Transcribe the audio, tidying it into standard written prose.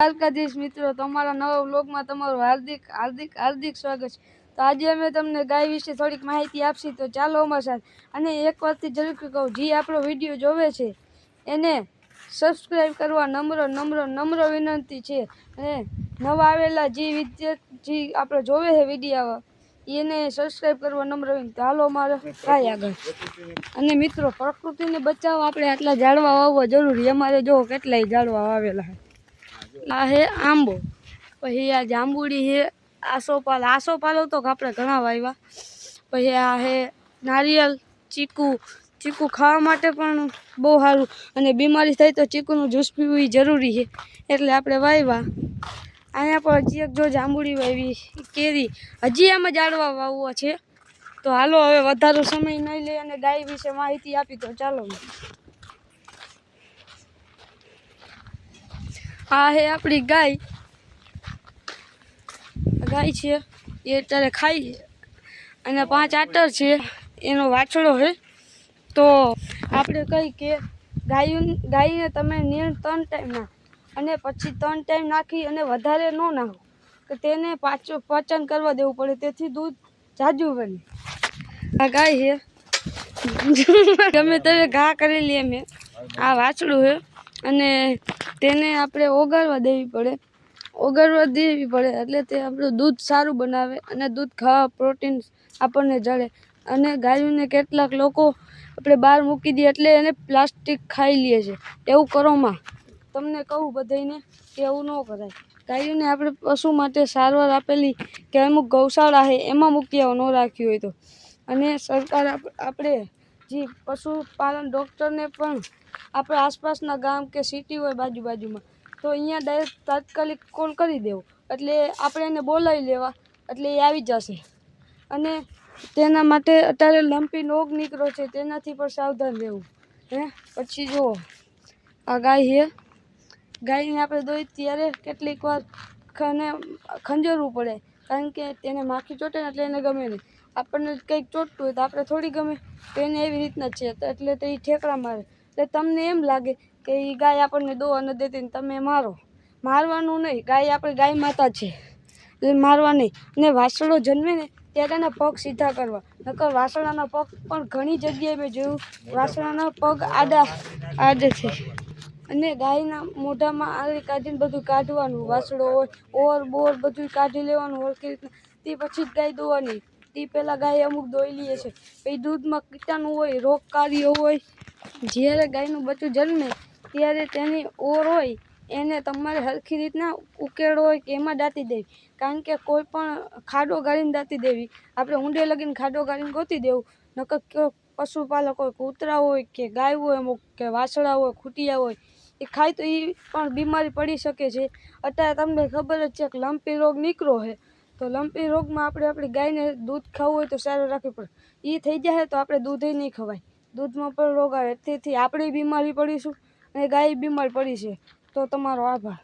દ્વારકાધીશ મિત્રો, તમારા નવા વ્લોગમાં તમારું હાર્દિક હાર્દિક હાર્દિક સ્વાગત છે। તો આજે અમે તમને ગાય વિશે થોડીક માહિતી આપશી, તો ચાલો અમારી સાથે। અને એક વાતથી જરૂર કહું, જે આપણો વિડીયો જોવે છે એને સબસ્ક્રાઈબ કરવા નમ્ર નમ્ર નમ્ર વિનંતી છે। અને નવા આવેલા જે આપણે જોવે છે વિડીયો એને સબસ્ક્રાઈબ કરવા નમ્ર વિનંતી। હાલો અમારે થાય આગળ। અને મિત્રો, પ્રકૃતિને બચાવવા આપણે આટલા ઝાડવા વાવવા જરૂરી। અમારે જો કેટલાય ઝાડવા વાવેલા છે। આ હે આંબો, પછી આ જાંબુડી હે, આસોપાલો તો આપણે ઘણા વાવ્યા। પછી આ હે નારિયેલ, ચીકુ ખાવા માટે પણ બહુ સારું, અને બીમારી થાય તો ચીકુનું જ્યુસ પીવું એ જરૂરી છે, એટલે આપણે વાવ્યા। અહીંયા પણ હજી એક જો જાંબુડી વાવી, કેરી, હજી આમાં ઝાડવા વાવવા છે। તો હાલો હવે વધારે સમય નહીં લે અને ગાય વિશે માહિતી આપી, તો ચાલો। આ હે આપણી ગાય છે, એ અત્યારે ખાઈ, અને 5 આટર છે, એનો વાછડો છે। તો આપણે કહી કે ગાયને તમે 3 ટાઈમ નાખો, અને પછી 3 ટાઈમ નાખી અને વધારે ન નાખો, તો તેને પાચન કરવા દેવું પડે, તેથી દૂધ જાજુ બને। આ ગાય છે ગમે તે ઘા કરેલી મેં, આ વાછડું છે, અને તેને આપણે ઓગાળવા દેવી પડે એટલે તે આપણું દૂધ સારું બનાવે, અને દૂધ ખાવા પ્રોટીન આપણને જળે। અને ગાયોને કેટલાક લોકો આપણે બહાર મૂકી દઈએ એટલે એને પ્લાસ્ટિક ખાઈ લે છે, એવું કરોમાં તમને કહું બધાને કે એવું ન કરાય। ગાયોને આપણે પશુ માટે સારવાર આપેલી કે અમુક ગૌશાળા છે એમાં મૂકી ન રાખ્યું હોય તો। અને સરકાર આપણે જે પશુપાલન ડૉક્ટરને પણ આપણે આસપાસના ગામ કે સિટી હોય બાજુમાં, તો અહીંયા ડાયરેક્ટ તાત્કાલિક કોલ કરી દેવો, એટલે આપણે એને બોલાવી લેવા, એટલે એ આવી જશે। અને તેના માટે અત્યારે લંપી રોગ નીકળ્યો છે, તેનાથી પણ સાવધાન રહેવું હે। પછી જુઓ, આ ગાય છે, ગાયને આપણે દોઈ ત્યારે કેટલીક વાર ખંજરવું પડે, કારણ કે તેને માખી ચોટે ને એટલે એને ગમે નહીં। આપણને કંઈક ચોટતું હોય તો આપણે થોડી ગમે, તો એને એવી રીતના છે, એટલે તો એ ઠેકડા મારે, એટલે તમને એમ લાગે કે એ ગાય આપણને દોવા ન દેતી ને તમે મારો, મારવાનું નહીં। ગાય આપણે ગાય માતા છે, એટલે મારવા નહીં। અને વાસળો જન્મે ને ત્યારે એના પગ સીધા કરવા, નકર વાસળાના પગ પણ ઘણી જગ્યાએ મેં જોયું, વાસળાના પગ આડે છે। અને ગાયના મોઢામાં આરી કાઢીને બધું કાઢવાનું, વાસળો હોય બોર બધું કાઢી લેવાનું સરખી રીતના, તે પછી જ ગાય દોવાની। તે પહેલાં ગાય અમુક દોઈ લે છે, પછી દૂધમાં કીટાણુ હોય, રોગકારીઓ હોય। જ્યારે ગાયનું બચ્ચું જન્મે ત્યારે તેની ઓર હોય એને તમારે સરખી રીતના ઉકેળો હોય કે એમાં દાંતી દેવી, કારણ કે કોઈ પણ ખાડો ગાળીને દાંતી દેવી, આપણે ઊંડે લગીને ખાડો ગાળીને ગોતી દેવું, નકર પશુપાલક હોય, કૂતરા હોય કે ગાય હોય, અમુક કે વાસળા હોય, ખૂટિયા હોય, એ ખાય તો એ પણ બીમારી પડી શકે છે। અત્યારે તમને ખબર જ છે કે લંપી રોગ નીકળ્યો છે, તો લંપી રોગમાં આપણે આપણી ગાયને દૂધ ખાવું હોય તો સારું રાખવું પડે। એ થઈ જાય તો આપણે દૂધ નહીં ખવાય, દૂધમાં પણ રોગ આવે, તેથી આપણે બીમારી પડીશું અને ગાય બીમાર પડી છે। તો તમારો આભાર।